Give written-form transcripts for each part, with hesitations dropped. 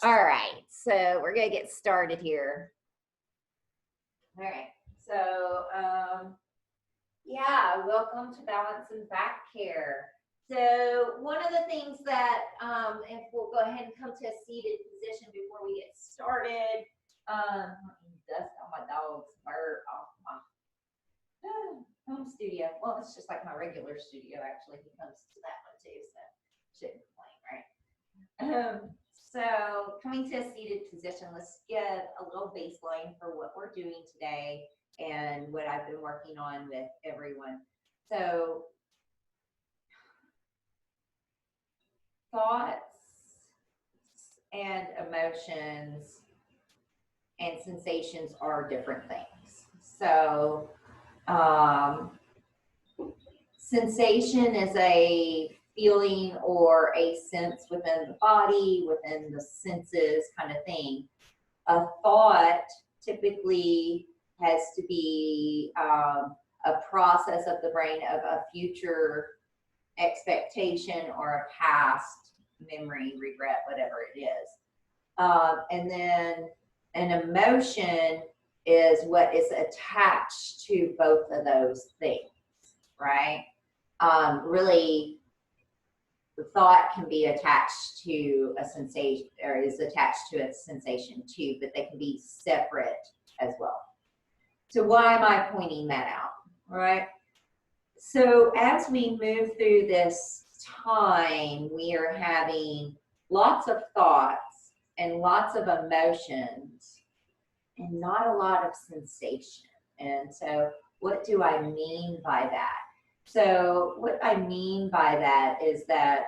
All right, so we're gonna get started here. All right, so yeah, welcome to Balance and Back Care. So one of the things that, if we'll go ahead and come to a seated position before we get started. Let me dust on my dog's fur off my home studio. Well, it's just like my regular studio, actually. He comes to that one too, so shouldn't complain, right? So coming to a seated position, let's get a little baseline for what we're doing today and what I've been working on with everyone. So thoughts and emotions and sensations are different things. So sensation is a feeling or a sense within the body, within the senses kind of thing. A thought typically has to be a process of the brain of a future expectation or a past memory, regret, whatever it is. And then an emotion is what is attached to both of those things, right? Really, the thought can be attached to a sensation, or is attached to a sensation too, but they can be separate as well. So why am I pointing that out? All right. So as we move through this time, we are having lots of thoughts and lots of emotions and not a lot of sensation. And so what do I mean by that? So what I mean by that is that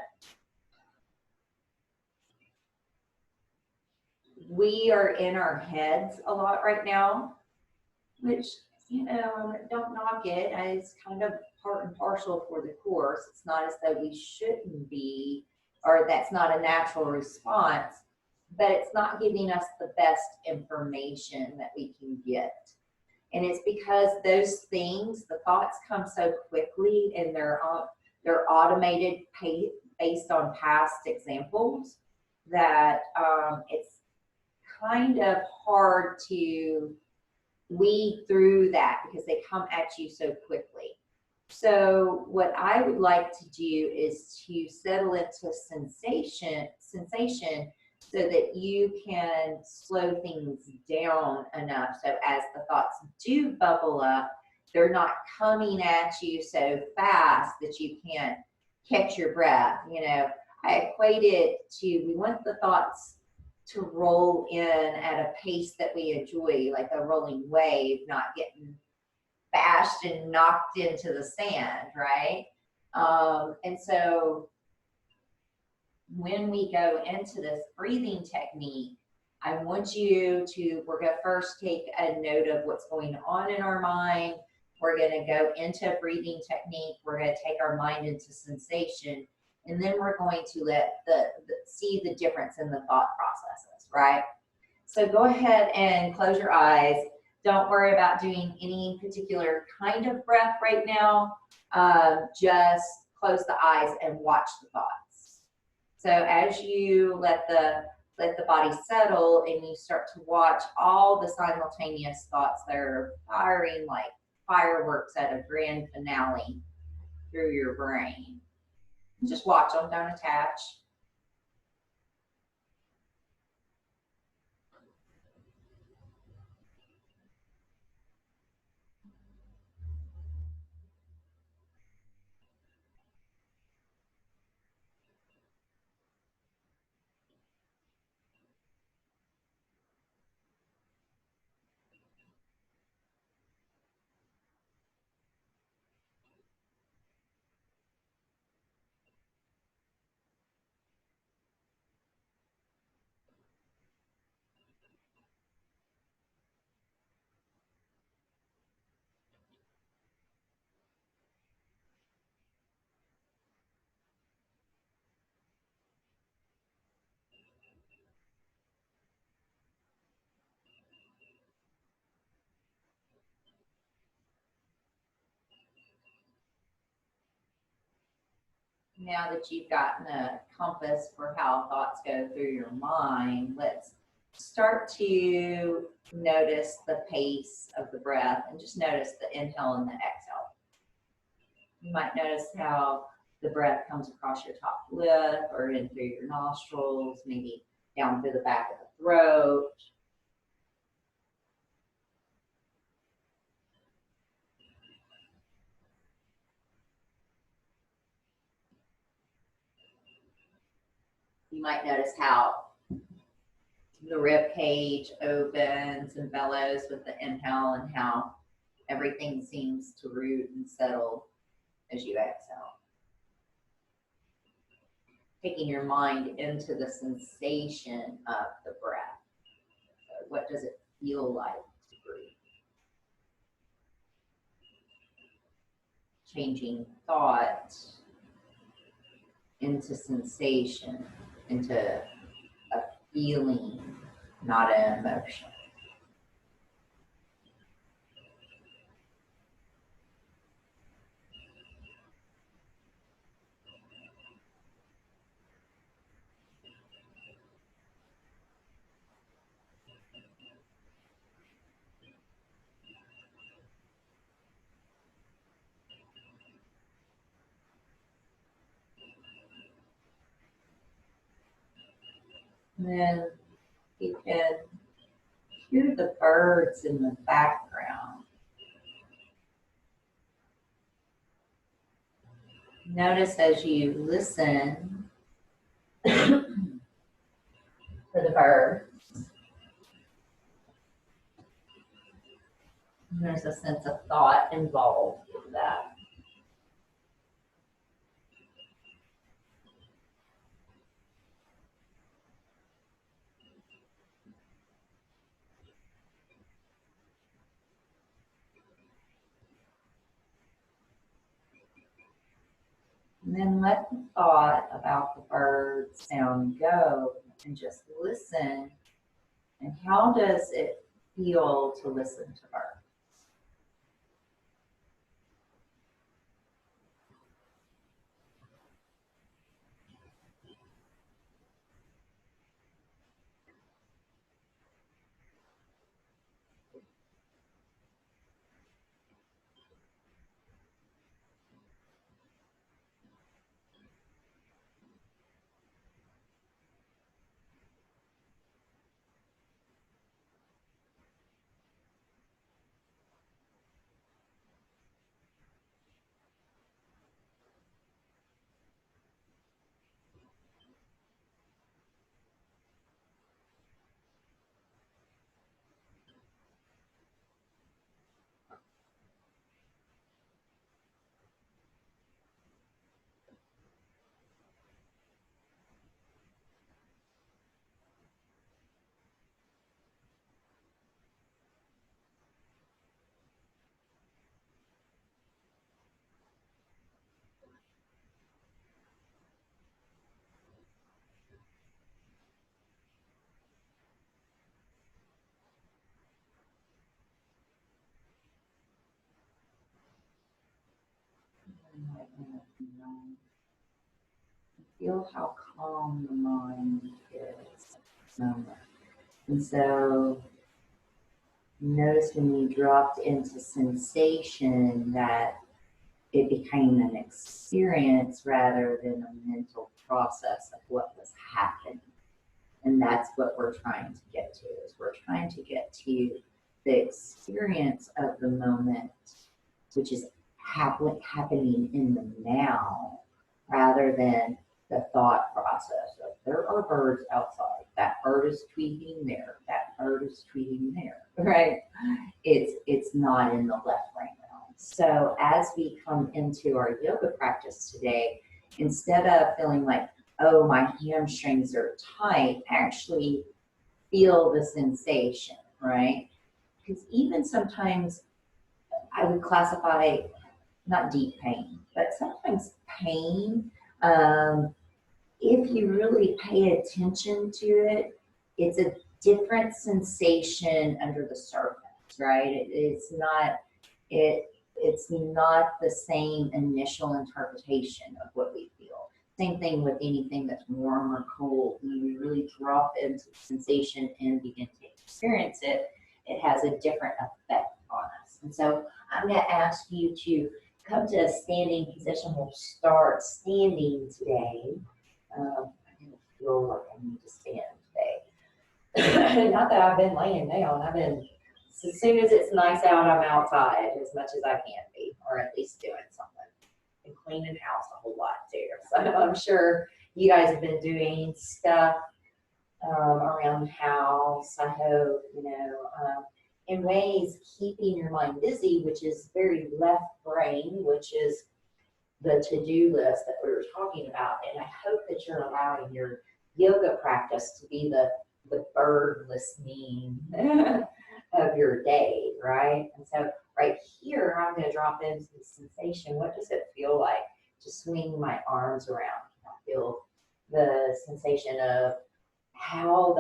we are in our heads a lot right now, which, you know, don't knock it. It's kind of part and parcel for the course. It's not as though we shouldn't be, or that's not a natural response, but it's not giving us the best information that we can get. And it's because those things, the thoughts come so quickly and they're automated based on past examples that it's kind of hard to weed through that because they come at you so quickly. So what I would like to do is to settle into sensation so that you can slow things down enough so as the thoughts do bubble up, they're not coming at you so fast that you can't catch your breath. You know, I equate it to, we want the thoughts to roll in at a pace that we enjoy, like a rolling wave, not getting bashed and knocked into the sand, right? And so when we go into this breathing technique, I want you to, we're going to first take a note of what's going on in our mind. We're going to go into a breathing technique. We're going to take our mind into sensation. And then we're going to let see the difference in the thought processes, right? So go ahead and close your eyes. Don't worry about doing any particular kind of breath right now. Just close the eyes and watch the thoughts. So as you let the body settle and you start to watch all the simultaneous thoughts that are firing like fireworks at a grand finale through your brain. Just watch them, don't attach. Now that you've gotten a compass for how thoughts go through your mind, let's start to notice the pace of the breath and just notice the inhale and the exhale. You might notice how the breath comes across your top lip or in through your nostrils, maybe down through the back of the throat. You might notice how the rib cage opens and bellows with the inhale and how everything seems to root and settle as you exhale. Taking your mind into the sensation of the breath. So what does it feel like to breathe? Changing thought into sensation, into a feeling, not an emotion. And then you can hear the birds in the background. Notice as you listen for the birds, there's a sense of thought involved with that. And then let the thought about the bird sound go and just listen. And how does it feel to listen to birds? Feel how calm the mind is. And so notice when you dropped into sensation that it became an experience rather than a mental process of what was happening. And that's what we're trying to get to, is we're trying to get to the experience of the moment, which is happening in the now, rather than the thought process of there are birds outside, that bird is tweeting there, that bird is tweeting there, right? It's not in the left brain realm. So as we come into our yoga practice today, instead of feeling like, oh, my hamstrings are tight, actually feel the sensation, right? Because even sometimes I would classify, not deep pain, but sometimes pain, if you really pay attention to it, it's a different sensation under the surface, right? It's not the same initial interpretation of what we feel. Same thing with anything that's warm or cold. When we really drop into the sensation and begin to experience it, it has a different effect on us. And so I'm going to ask you to come to a standing position. We'll start standing today. I feel like I need to stand today. Not that I've been laying down. I've been, as soon as it's nice out, I'm outside as much as I can be, or at least doing something. And cleaning house a whole lot too. So I'm sure you guys have been doing stuff around the house. I hope, in ways keeping your mind busy, which is very left brain, which is the to-do list that we were talking about. And I hope that you're allowing your yoga practice to be the bird listening of your day, right? And so right here, I'm going to drop into the sensation. What does it feel like to swing my arms around? I feel the sensation of how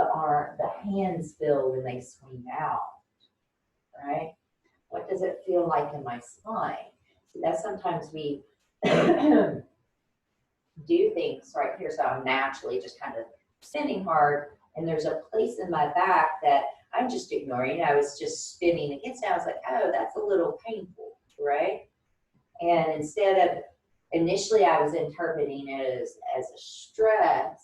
the hands feel when they swing out, right? What does it feel like in my spine? See, that's sometimes we do things right here. So I'm naturally just kind of spinning hard, and there's a place in my back that I'm just ignoring. I was just spinning against it. I was like, oh, that's a little painful, right? And instead of, initially I was interpreting it as a stretch,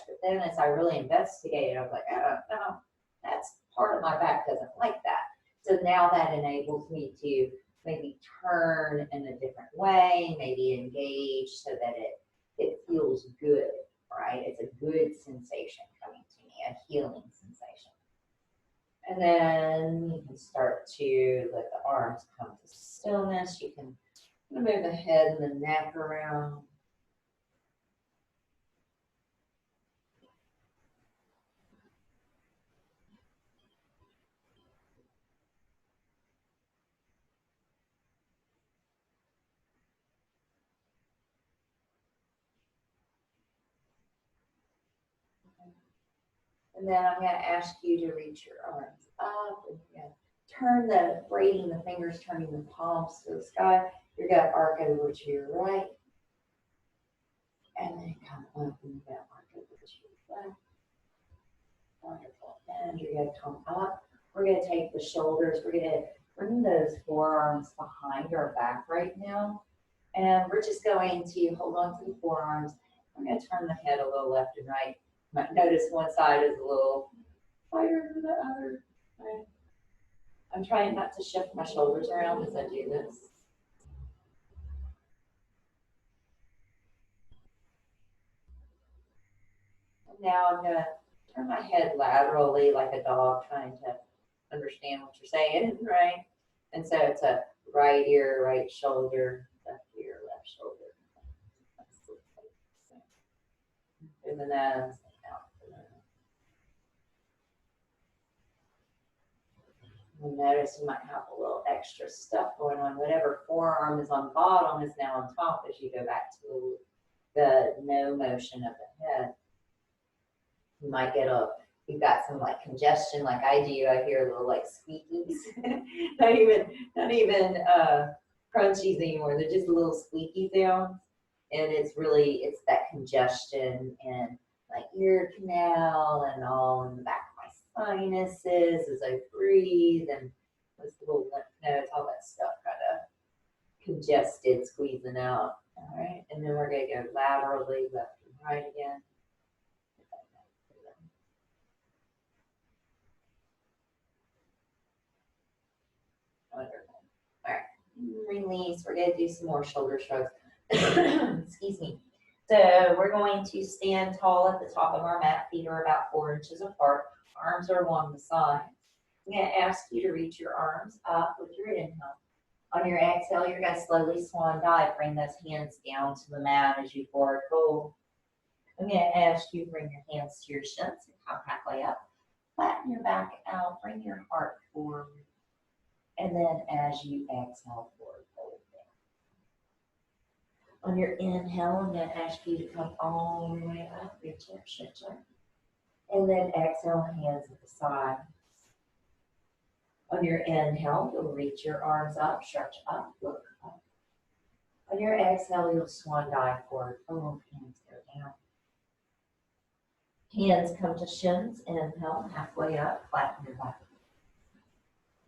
but then as I really investigated, I was like, oh, no, that's part of my back doesn't like that. So now that enables me to maybe turn in a different way, maybe engage so that it feels good, right? It's a good sensation coming to me, a healing sensation. And then you can start to let the arms come to stillness. You can move the head and the neck around. And then I'm going to ask you to reach your arms up and turn braiding the fingers, turning the palms to the sky. You're going to arc over to your right. And then come up and you're going to arc over to your left. Wonderful. And you're going to come up. We're going to take the shoulders. We're going to bring those forearms behind our back right now. And we're just going to hold on to the forearms. I'm going to turn the head a little left and right. You might notice one side is a little higher than the other. Right. I'm trying not to shift my shoulders around as I do this. And now I'm going to turn my head laterally like a dog trying to understand what you're saying, right? And so it's a right ear, right shoulder, left ear, left shoulder. Through the nose, out the nose. You'll notice you might have a little extra stuff going on. Whatever forearm is on bottom is now on top as you go back to the no motion of the head. You might get you've got some like congestion like I do. I hear little like squeakies. not even crunchies anymore. They're just little squeaky sounds. And it's that congestion in my ear canal and all in the back of my sinuses as I breathe, and those little lymph nodes, all that stuff kind of congested, squeezing out. All right, and then we're going to go laterally, left and right again. Wonderful. All right, release. We're going to do some more shoulder shrugs. Excuse me. So we're going to stand tall at the top of our mat. Feet are about 4 inches apart. Arms are along the sides. I'm going to ask you to reach your arms up with your inhale. On your exhale, you're going to slowly swan dive. Bring those hands down to the mat as you forward fold. I'm going to ask you to bring your hands to your shins and come halfway up. Flatten your back out. Bring your heart forward. And then as you exhale, forward fold down. On your inhale, I'm going to ask you to come all the way up. Reach up, stretch up. And then exhale, hands at the sides. On your inhale, you'll reach your arms up, stretch up, look up. On your exhale, you'll swan dive forward. Oh, hands go down. Hands come to shins. Inhale, halfway up, flatten your back.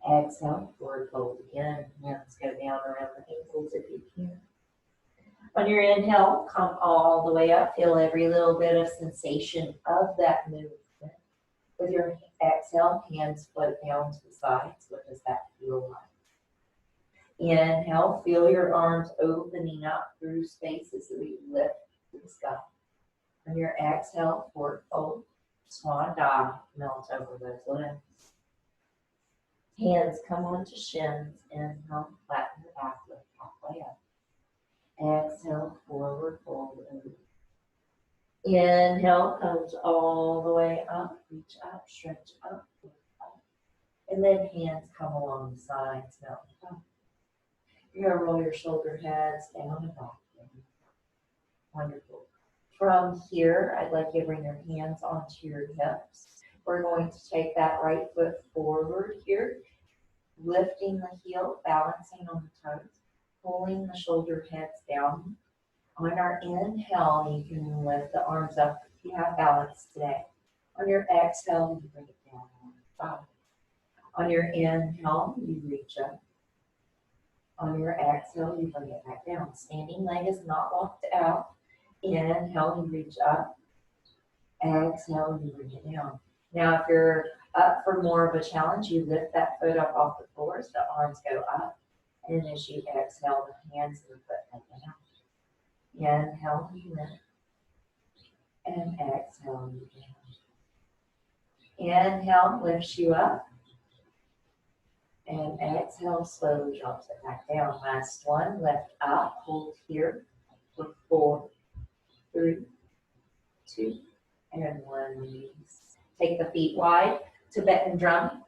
Exhale, forward fold again. Hands go down around the ankles if you can. On your inhale, come all the way up. Feel every little bit of sensation of that movement. With your exhale, hands float down to the sides. What does that feel like? Inhale, feel your arms opening up through spaces that we lift to the sky. On your exhale, forward fold, swan dive, melt over those legs. Hands come onto shins. Inhale, flatten the back, lift halfway up. Exhale, forward fold over. Inhale comes all the way up, reach up, stretch up, lift up. And then hands come along the sides, melt up. You're going to roll your shoulder heads down and back. Wonderful. From here, I'd like you to bring your hands onto your hips. We're going to take that right foot forward here, lifting the heel, balancing on the toes, pulling the shoulder heads down. On our inhale, you can lift the arms up if you have balance today. On your exhale, you bring it down on the side. On your inhale, you reach up. On your exhale, you bring it back down. Standing leg is not locked out. Inhale, you reach up. Exhale, you bring it down. Now, if you're up for more of a challenge, you lift that foot up off the floor so the arms go up. And as you exhale, the hands and the foot come down. Inhale, you lift. And exhale, you down. Inhale, lifts you up. And exhale, slowly drops it back down. Last one, lift up, hold here for 4, 3, 2, and 1. Release. Take the feet wide, Tibetan drum.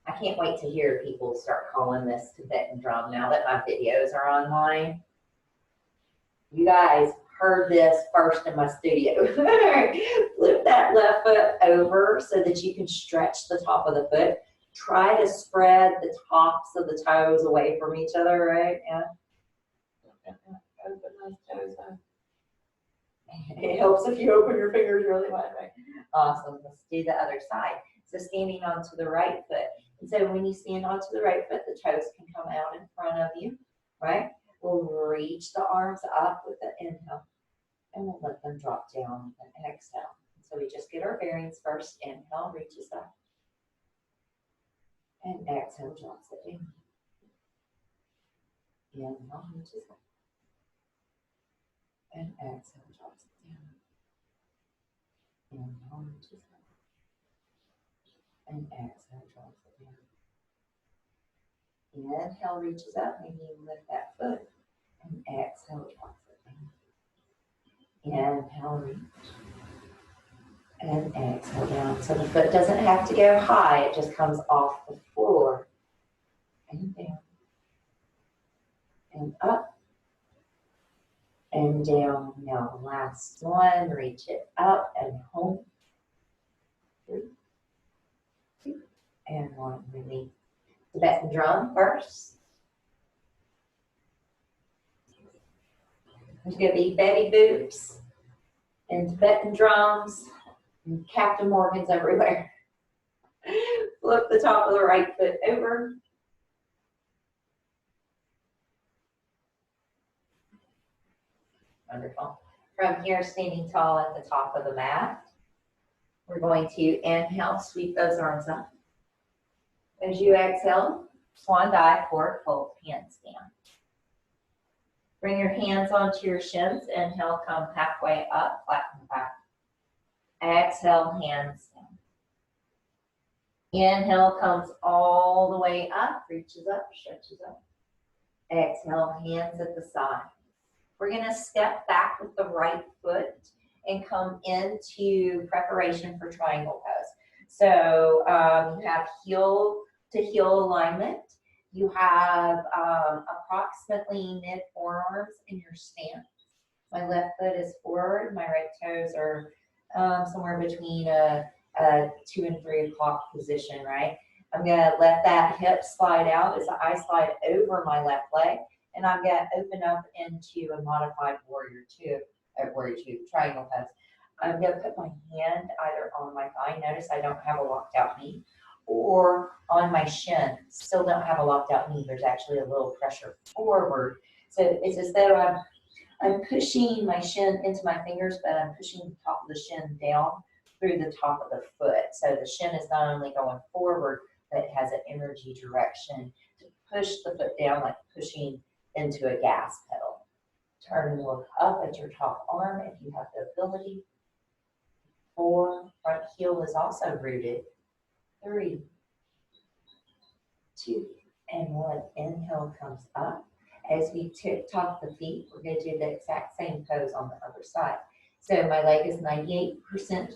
I can't wait to hear people start calling this Tibetan drum now that my videos are online. You guys heard this first in my studio. Flip that left foot over so that you can stretch the top of the foot. Try to spread the tops of the toes away from each other, right? Yeah. Open those toes up. It helps if you open your fingers really wide, right? Awesome. Let's do the other side. So standing onto the right foot. And so when you stand onto the right foot, the toes can come out in front of you, right? We'll reach the arms up with the inhale, and we'll let them drop down with an exhale. So we just get our bearings first. Inhale, reaches up. And exhale, drops it down. Inhale, reaches up. And exhale, drops it down. Inhale, reaches up. And exhale, drops it down. Inhale, reaches up. Maybe you lift that foot. And exhale, drops it down. Inhale, reach. And exhale down. So the foot doesn't have to go high. It just comes off the floor. And down. And up. And down. Now the last one. Reach it up and home. 3, 2, and 1. Release. Tibetan drum first. There's going to be Betty Boops and Tibetan drums and Captain Morgans everywhere. Flip the top of the right foot over. Wonderful. From here, standing tall at the top of the mat, we're going to inhale, sweep those arms up. As you exhale, swan dive, forward fold, hands down. Bring your hands onto your shins. Inhale, come halfway up, flatten the back. Exhale, hands down. Inhale comes all the way up, reaches up, stretches up. Exhale, hands at the side. We're going to step back with the right foot and come into preparation for triangle pose. So you have heel to heel alignment. You have approximately mid forearms in your stance. My left foot is forward. My right toes are somewhere between a 2 and 3 o'clock position, right? I'm gonna let that hip slide out as I slide over my left leg, and I'm gonna open up into a modified warrior two, triangle pose. I'm gonna put my hand either on my thigh, notice I don't have a locked out knee, or on my shin, still don't have a locked out knee, there's actually a little pressure forward. So it's as though I'm pushing my shin into my fingers, but I'm pushing the top of the shin down through the top of the foot. So the shin is not only going forward, but it has an energy direction to push the foot down, like pushing into a gas pedal. Turn and look up at your top arm if you have the ability. 4, front heel is also rooted. 3, 2, and 1. Inhale comes up. As we tuck the feet, we're going to do the exact same pose on the other side. So my leg is 98%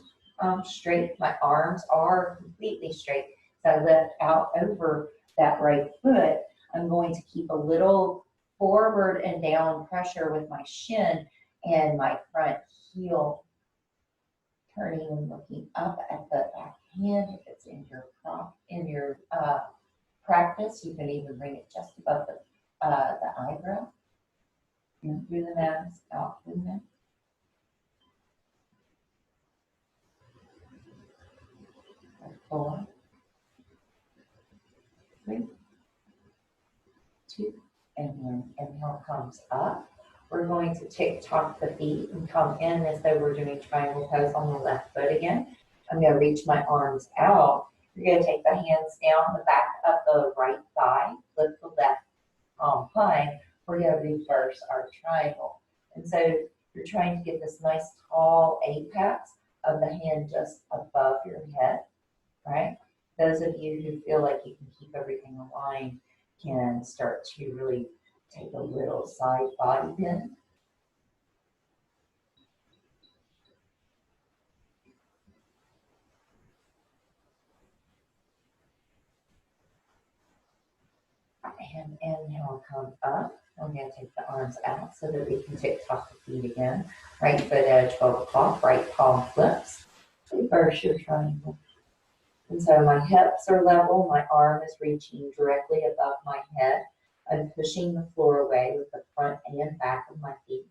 straight. My arms are completely straight. So I lift out over that right foot. I'm going to keep a little forward and down pressure with my shin and my front heel. Turning and looking up at the back hand. If it's in your practice, you can even bring it just above the eyebrow. In through the nose, out through the mouth. 4, 3, 2, and 1. Inhale comes up. We're going to tick-tock the feet and come in as though we're doing triangle pose on the left foot again. I'm going to reach my arms out. You're going to take the hands down the back of the right thigh, lift the left palm high. We're going to reverse our triangle. And so you're trying to get this nice tall apex of the hand just above your head, right? Those of you who feel like you can keep everything aligned can start to really take a little side body bend. And inhale, come up. I'm going to take the arms out so that we can tick-tock the feet again. Right foot at 12 o'clock, right palm flips. Reverse your triangle. And so my hips are level, my arm is reaching directly above my head. I'm pushing the floor away with the front and back of my feet.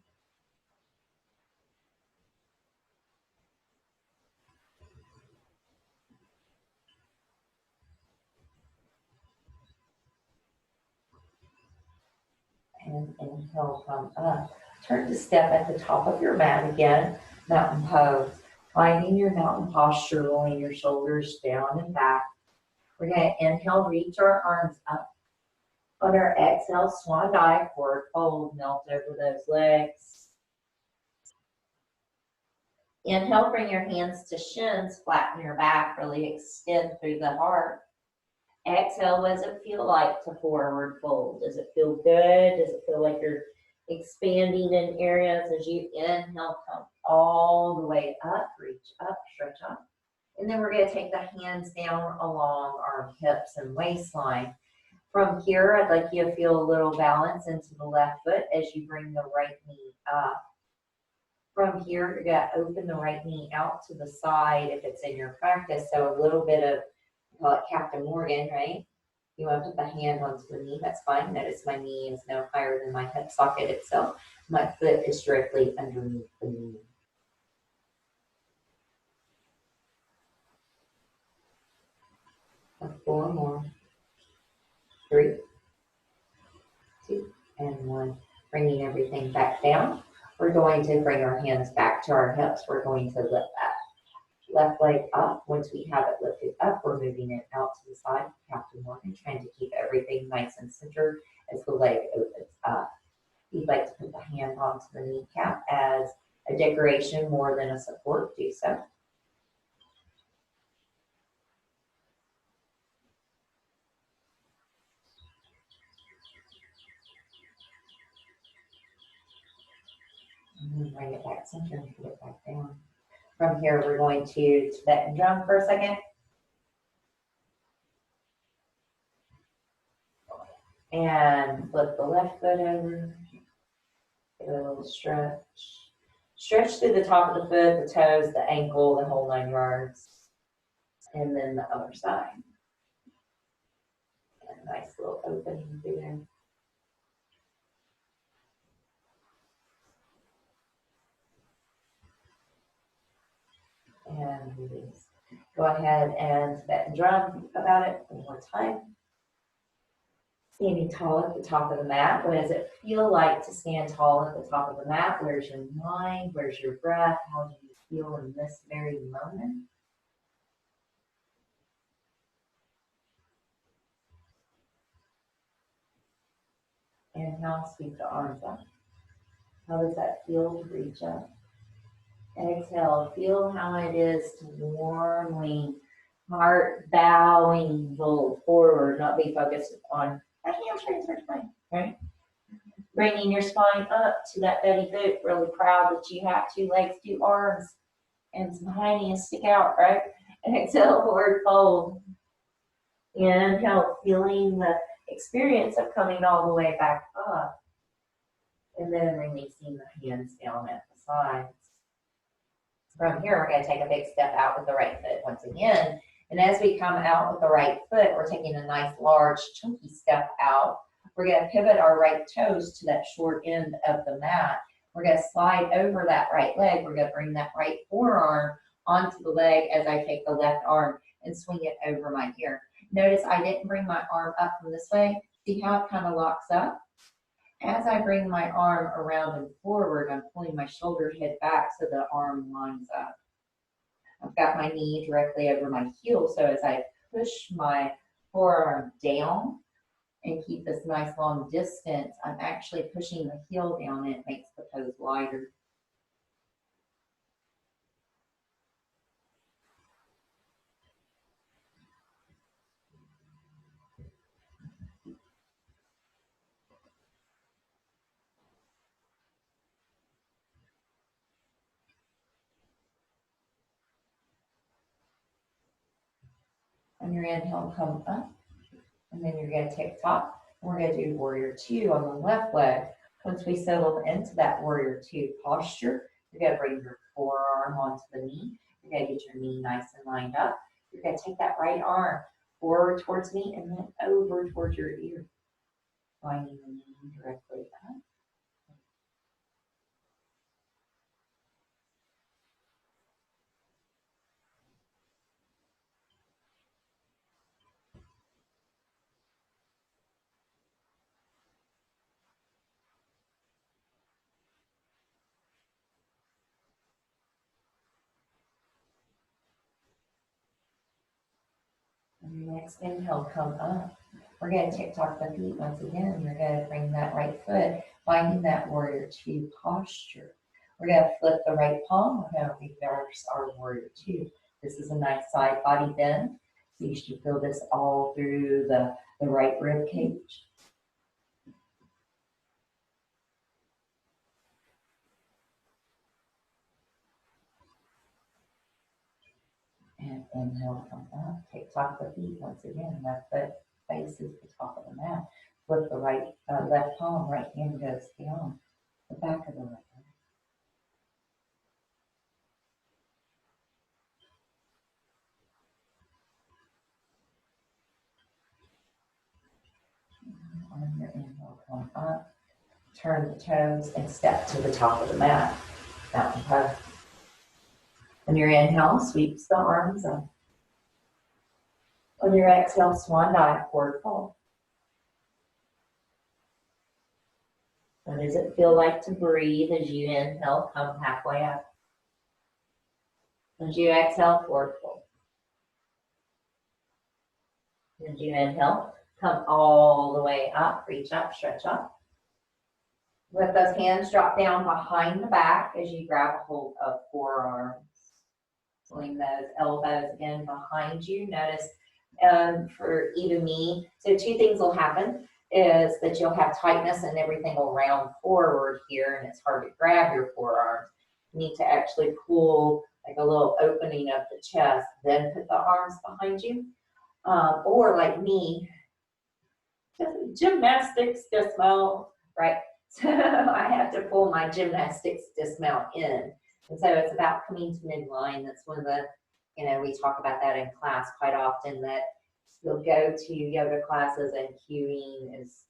And inhale, come up. Turn to step at the top of your mat again, mountain pose. Finding your mountain posture, rolling your shoulders down and back. We're going to inhale, reach our arms up. On our exhale, swan dive, forward fold, melt over those legs. Inhale, bring your hands to shins, flatten your back, really extend through the heart. Exhale, what does it feel like to forward fold? Does it feel good? Does it feel like you're expanding in areas? As you inhale, come all the way up, reach up, stretch up. And then we're going to take the hands down along our hips and waistline. From here, I'd like you to feel a little balance into the left foot as you bring the right knee up. From here, you're going to open the right knee out to the side if it's in your practice. So a little bit of, call it Captain Morgan, right? You want to put the hand onto the knee, that's fine. Notice my knee is no higher than my hip socket itself. My foot is directly underneath the knee. And 4 more. 3, 2, and 1. Bringing everything back down. We're going to bring our hands back to our hips. We're going to lift that left leg up. Once we have it lifted up, we're moving it out to the side. Captain Morgan, trying to keep everything nice and centered as the leg opens up. If you'd like to put the hand onto the kneecap as a decoration more than a support, do so. And then bring it back center and put it back down. From here, we're going to Tibetan drum for a second. And flip the left foot over. Give it a little stretch. Stretch through the top of the foot, the toes, the ankle, the whole 9 yards. And then the other side. Nice little opening through there. And release. Go ahead and set and drum about it one more time. Standing tall at the top of the mat. What does it feel like to stand tall at the top of the mat? Where's your mind? Where's your breath? How do you feel in this very moment? Inhale, sweep the arms up. How does that feel to reach up? Exhale, feel how it is to warmly, heart bowing, fold forward, not be focused on my hamstrings are fine, right? Bringing your spine up to that belly boot, really proud that you have 2 legs, 2 arms, and some hernias stick out, right? Exhale, forward fold. Inhale, feeling the experience of coming all the way back up. And then releasing the hands down at the sides. From here, we're going to take a big step out with the right foot once again. And as we come out with the right foot, we're taking a nice, large, chunky step out. We're going to pivot our right toes to that short end of the mat. We're going to slide over that right leg. We're going to bring that right forearm onto the leg as I take the left arm and swing it over my ear. Notice I didn't bring my arm up from this way. See how it kind of locks up? As I bring my arm around and forward, I'm pulling my shoulder head back so the arm lines up. I've got my knee directly over my heel, so as I push my forearm down and keep this nice long distance, I'm actually pushing the heel down and it makes the pose lighter. On your inhale, come up, and then you're going to take top. We're going to do warrior 2 on the left leg. Once we settle into that warrior 2 posture, you're going to bring your forearm onto the knee. You're going to get your knee nice and lined up. You're going to take that right arm forward towards me and then over towards your ear. Lining the knee directly up. And your next inhale, come up. We're going to TikTok the feet once again. You're going to bring that right foot, finding that warrior 2 posture. We're going to flip the right palm. We're going to reverse our warrior 2. This is a nice side body bend. So you should feel this all through the right rib cage. And inhale, come up. TikTok the feet once again. Left foot faces the top of the mat. Flip the left palm, right hand goes down the back of the right leg. On your inhale, come up. Turn the toes and step to the top of the mat. Mountain pose. On your inhale, sweeps the arms up. On your exhale, swan dive, forward fold. What does it feel like to breathe as you inhale, come halfway up? As you exhale, forward fold. As you inhale, come all the way up, reach up, stretch up. Let those hands drop down behind the back as you grab a hold of forearms. Swing those elbows in behind you. Notice for even me, so 2 things will happen is that you'll have tightness and everything will round forward here and it's hard to grab your forearms. You need to actually pull like a little opening of the chest, then put the arms behind you. Or like me, gymnastics dismount, right? So I have to pull my gymnastics dismount in. And so it's about coming to midline. That's one of the, we talk about that in class quite often, that You'll go to yoga classes and cueing is,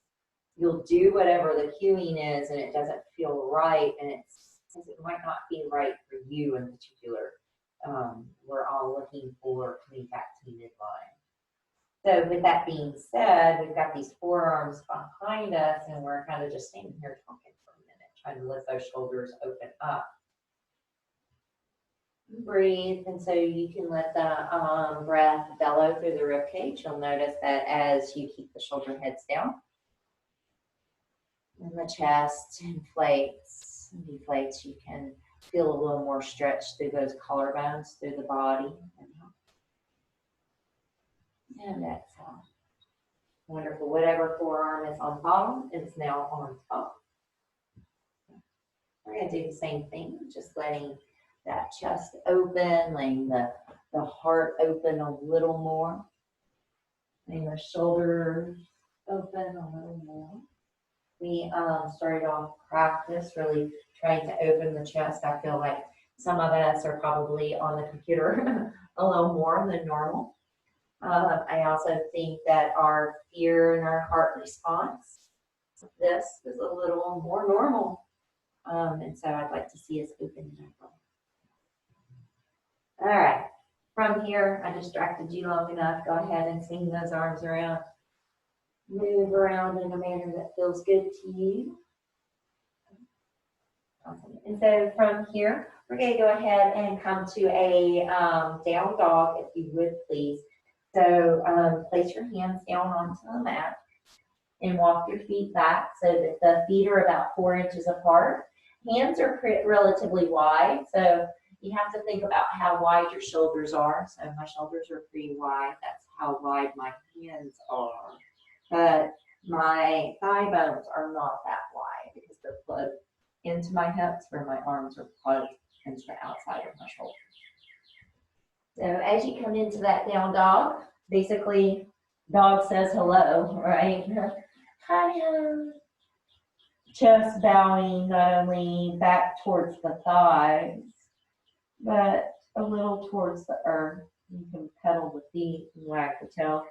you'll do whatever the cueing is and it doesn't feel right, and it's because it might not be right for you in particular. We're all looking for coming back to midline. So with that being said, we've got these forearms behind us and we're kind of just standing here talking for a minute, trying to let those shoulders open up. Breathe, and so you can let the breath bellow through the rib cage. You'll notice that as you keep the shoulder heads down, and the chest inflates and deflates, you can feel a little more stretch through those collarbones, through the body. And exhale. Wonderful. Whatever forearm is on bottom is now on top. We're going to do the same thing, just letting that chest open, letting the heart open a little more, letting the shoulders open a little more. We started off practice really trying to open the chest. I feel like some of us are probably on the computer a little more than normal. I also think that our fear and our heart response to this is a little more normal. And so I'd like to see us open it up. All right, from here, I distracted you long enough. Go ahead and swing those arms around. Move around in a manner that feels good to you. Awesome. And so from here, we're going to go ahead and come to a down dog, if you would please. So place your hands down onto the mat and walk your feet back so that the feet are about 4 inches apart. Hands are relatively wide, so you have to think about how wide your shoulders are. So my shoulders are pretty wide. That's how wide my hands are. But my thigh bones are not that wide because they're plugged into my hips, where my arms are plugged into the outside of my shoulders. So as you come into that down dog, basically dog says hello, right? Hi. Chest bowing not only back towards the thighs, but a little towards the earth. You can pedal the feet and wag the tail.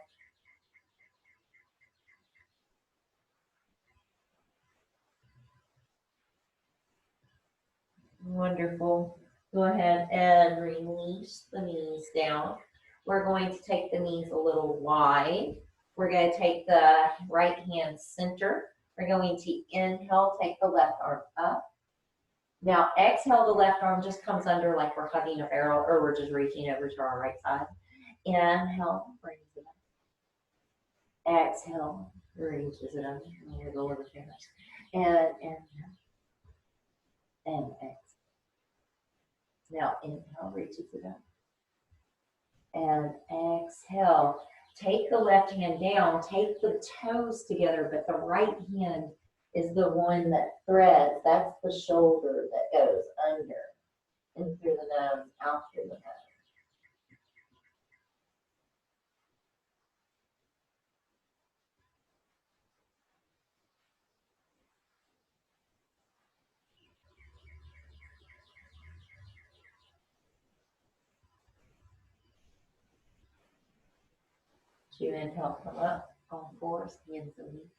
Wonderful. Go ahead and release the knees down. We're going to take the knees a little wide. We're going to take the right hand center. We're going to inhale, take the left arm up. Now exhale, the left arm just comes under like we're hugging a barrel, or we're just reaching over to our right side. Inhale, brings it up. Exhale, reaches it up. The little fingers. And inhale. And exhale. Now inhale, reaches it up. And exhale. Take the left hand down, take the toes together, but the right hand is the one that threads. That's the shoulder that goes under, in through the nose, out through the nose. You inhale, come up, all fours, hands underneath.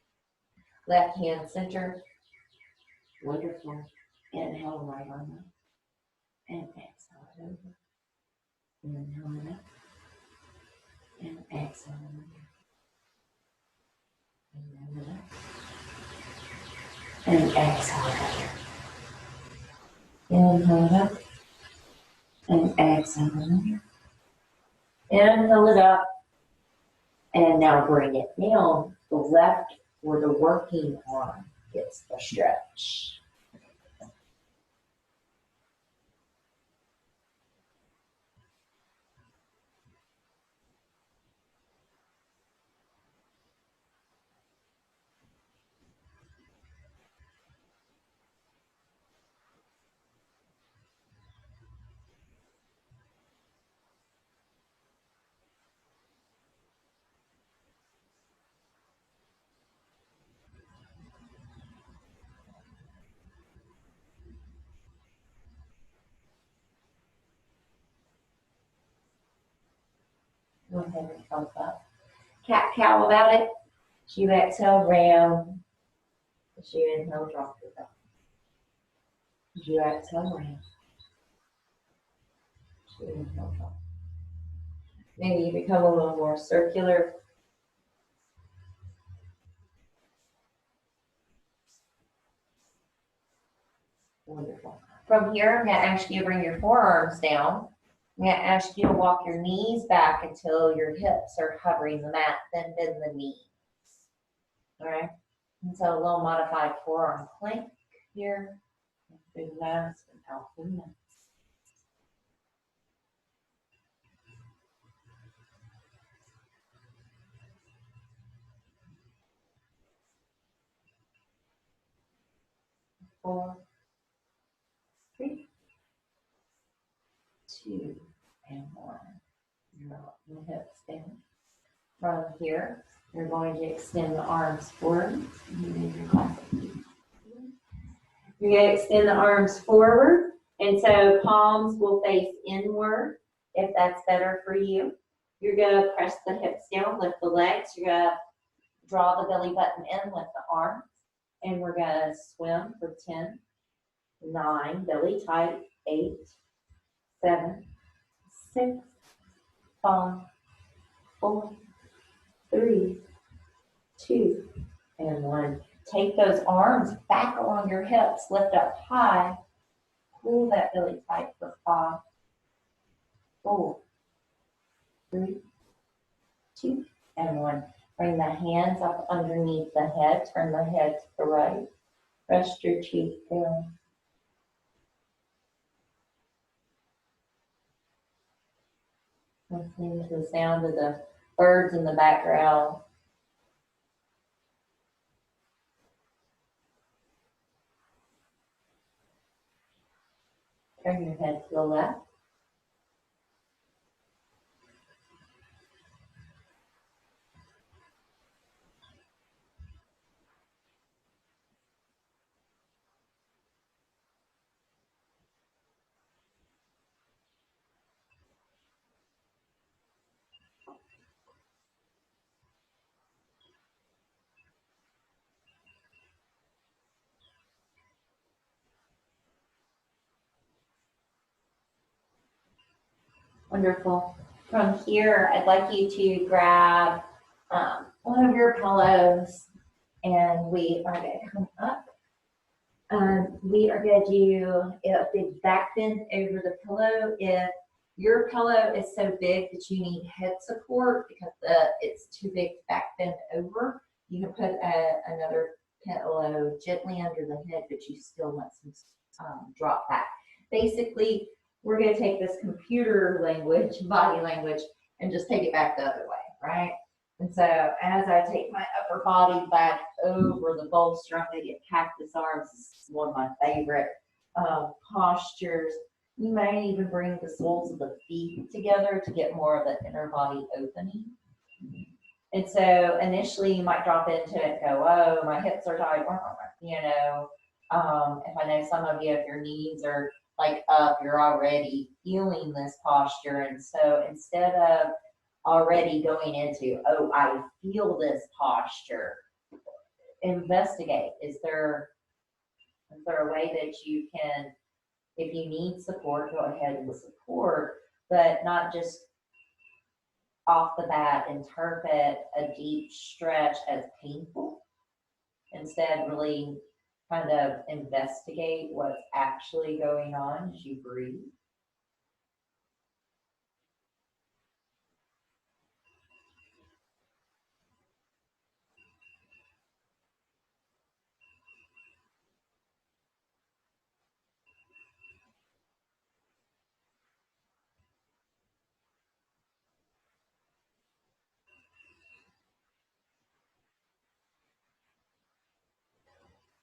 Left hand center. Wonderful. Inhale, right arm up. And exhale it over. Inhale it up. And exhale it over. Inhale it up. And exhale it over. Inhale it up. And exhale it over. Inhale it up. And now bring it down. The left or the working arm gets the stretch. Go ahead and come up. cat-cow about it. As you exhale, round. As you inhale, drop your belly. As you exhale, round. As you inhale, drop. Maybe you become a little more circular. Wonderful. From here, I'm going to ask you to bring your forearms down. I'm going to ask you to walk your knees back until your hips are hovering the mat, then bend the knees. All right? And so a little modified forearm plank here. Through the nose and out through the nose. Four, three, two, and one. Drop the hips down. From here, you're going to extend the arms forward. You're going to extend the arms forward, and so palms will face inward if that's better for you. You're going to press the hips down, lift the legs. You're going to draw the belly button in, lift the arms, and we're going to swim for 10, 9, belly tight, 8, 7, 6, 5, 4, 3, 2, and 1. Take those arms back along your hips, lift up high, pull that belly tight for 5, 4, 3, 2, and 1. Bring the hands up underneath the head, turn the head to the right, rest your cheek down. Listening to the sound of the birds in the background. Turn your head to the left. Wonderful. From here, I'd like you to grab one of your pillows, and we are going to come up. We are going to do a big back bend over the pillow. If your pillow is so big that you need head support because it's too big to back bend over, you can put another pillow gently under the head, but you still want some drop back. Basically, we're going to take this computer language, body language, and just take it back the other way, right? And so as I take my upper body back over the bolster, I'm going to get cactus arms. This is one of my favorite postures. You may even bring the soles of the feet together to get more of the inner body opening. And so initially you might drop into it and go, oh, my hips are tight, you know. If I know some of you, if your knees are like up, you're already feeling this posture. And so instead of already going into, oh, I feel this posture, investigate. Is there a way that you can, if you need support, go ahead with support, but not just off the bat interpret a deep stretch as painful. Instead, really kind of investigate what's actually going on as you breathe.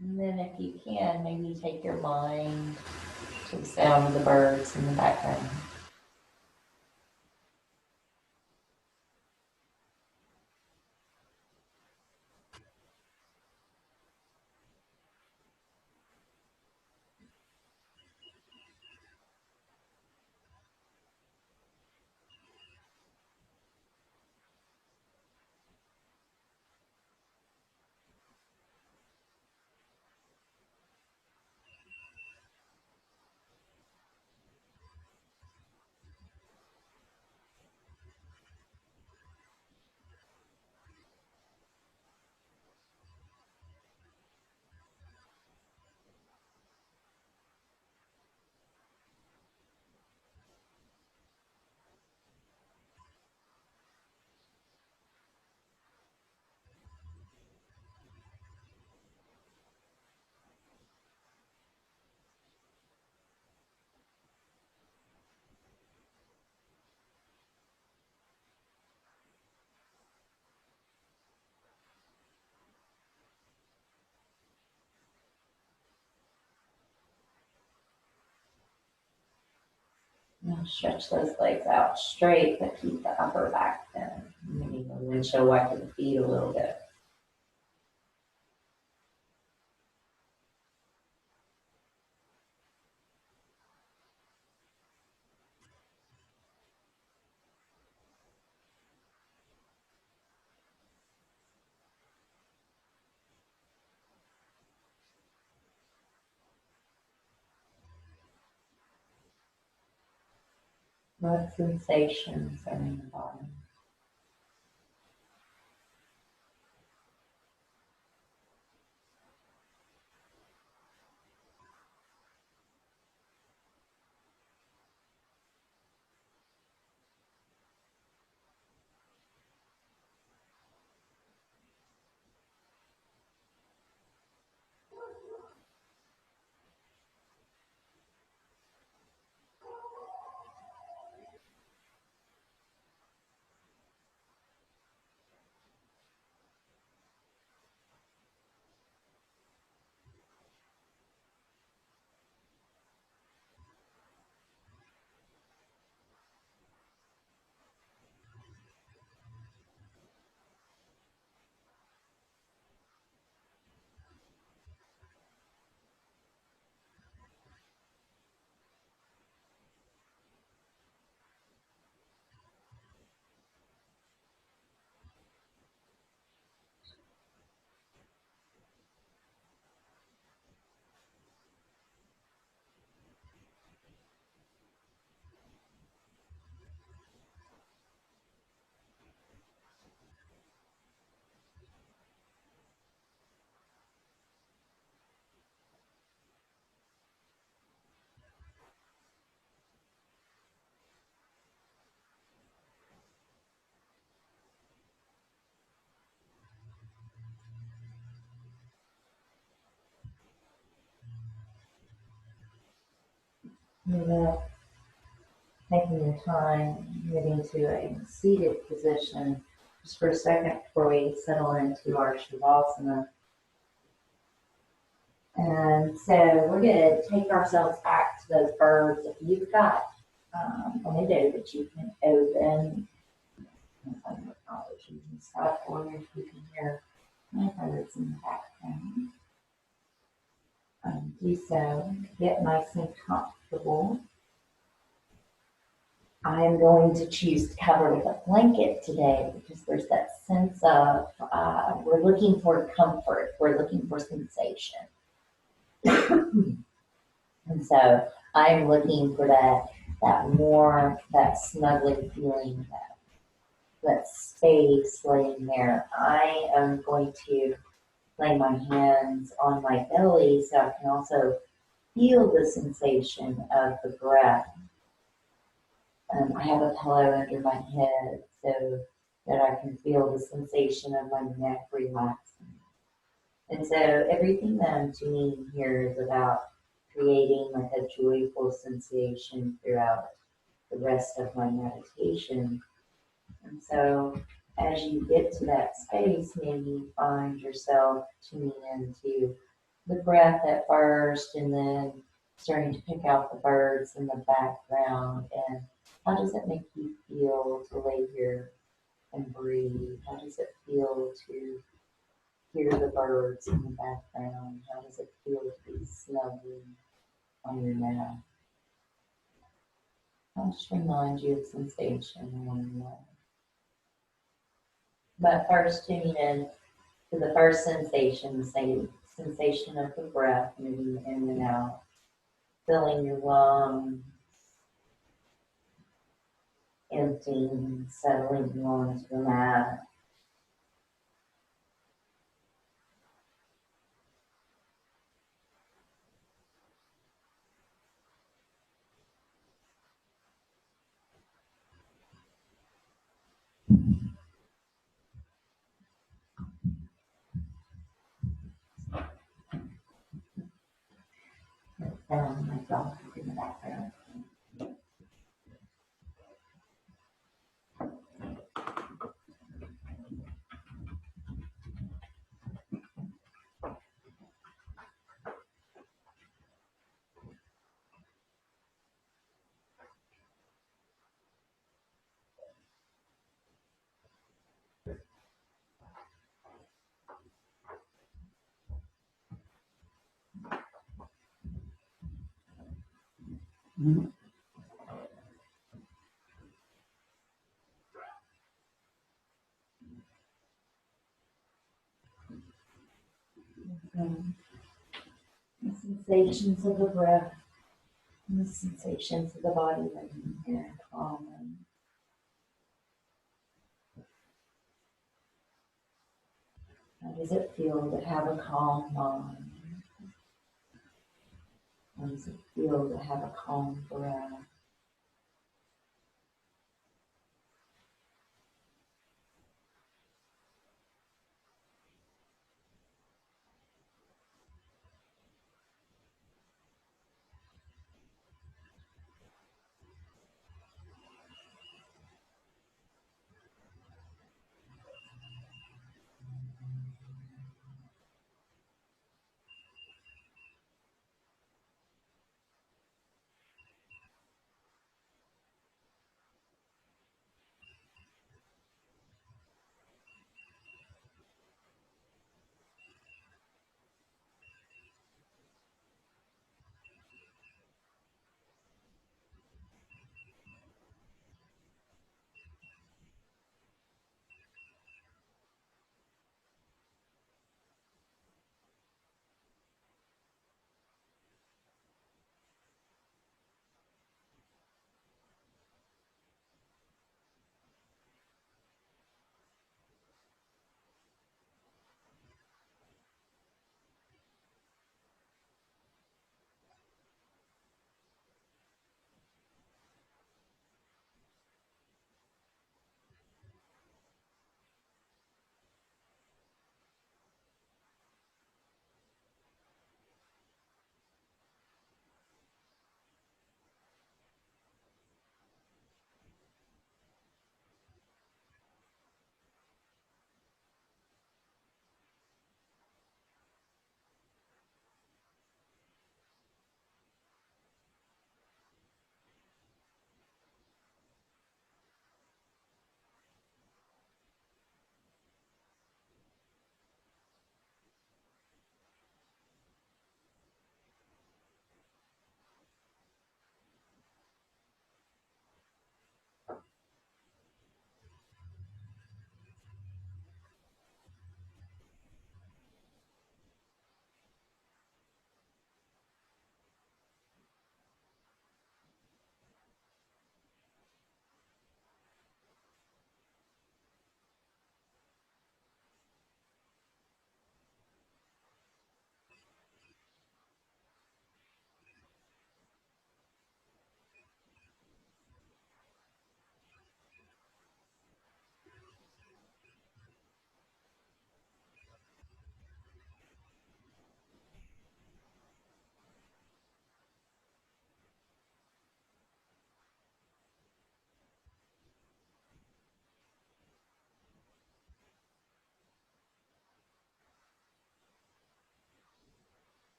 And then if you can, maybe take your mind to the sound of the birds in the background. Now stretch those legs out straight, but keep the upper back thin. Maybe the windshield wiper the feet a little bit. What sensations are in the body? Without taking your time, getting to a seated position just for a second before we settle into our Shavasana. And so we're going to take ourselves back to those birds. If you've got a window that you can open, you can stop, or if you can hear my birds in the background, do so. Get nice and comfortable. I am going to choose to cover with a blanket today because there's that sense of we're looking for comfort, we're looking for sensation. And so I'm looking for that warmth, that snuggling feeling, that space laying there. I am going to lay my hands on my belly so I can also feel the sensation of the breath. I have a pillow under my head so that I can feel the sensation of my neck relaxing. And so everything that I'm doing here is about creating like a joyful sensation throughout the rest of my meditation. And so as you get to that space, maybe you find yourself tuning into the breath at first and then starting to pick out the birds in the background. And how does it make you feel to lay here and breathe? How does it feel to hear the birds in the background? How does it feel to be snuggling on your neck? I'll just remind you of sensation along the way. But first tuning in to the first sensation, the sensation of the breath moving in and out, filling your lungs, emptying, settling onto the mat. My dog in the background. Mhm. Mhm. The sensations of the breath and the sensations of the body laying here calmly. How does it feel to have a calm mind? How does it feel to have a calm breath?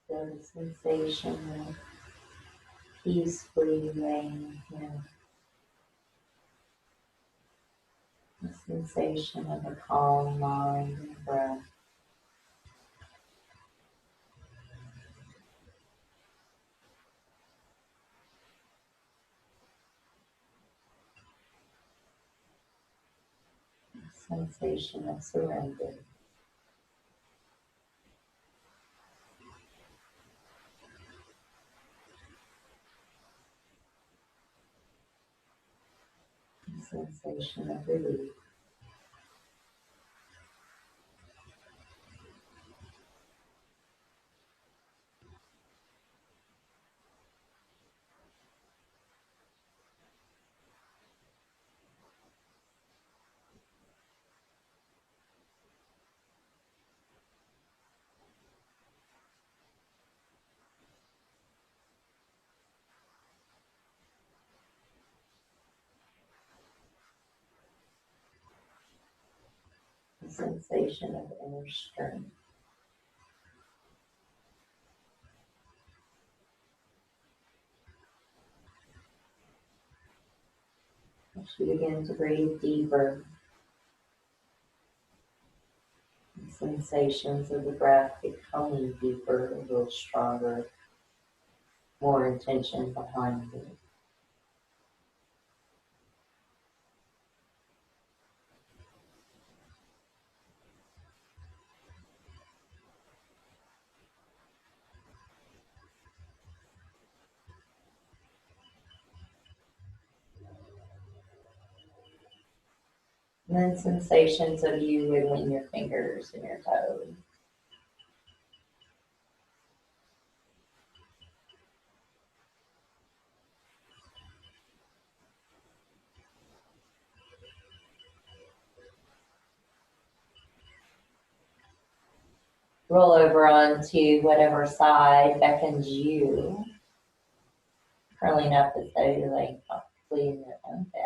The sensation of peacefully laying here. The sensation of a calm mind and breath. sensation of surrender. The sensation of relief. The sensation of inner strength. As you begin to breathe deeper, the sensations of the breath becoming deeper, a little stronger, more intention behind it. And then sensations of you wiggling your fingers and your toes. Roll over onto whatever side beckons you, curling up as though you're laying comfortably in your own bed.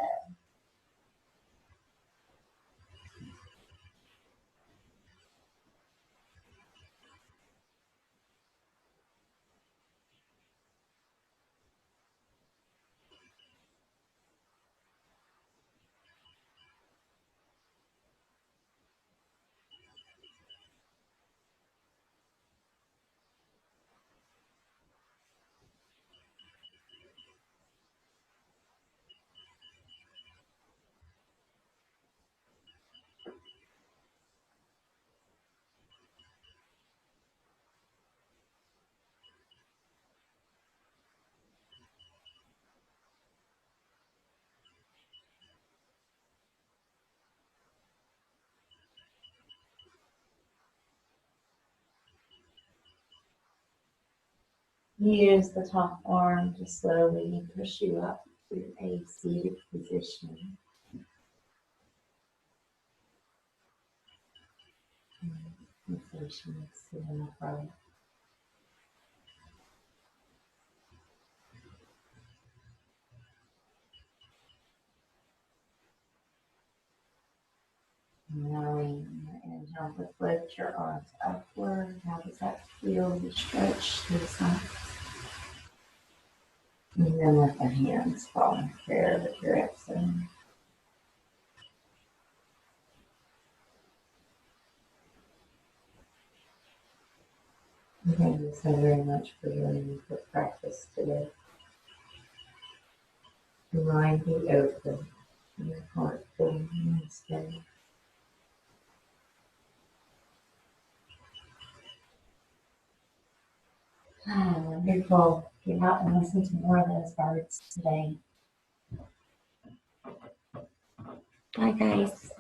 Use the top arm to slowly push you up to a seated position. Sensation of sitting upright. Knowing your inhale to lift your arms upward. How does that feel? You stretch to the side. And then let the hands fall in prayer with your exhale. Thank you so very much for joining the practice today. Your mind be open, your heart full and steady. Wonderful. Get out and listen to more of those birds today. Bye, guys.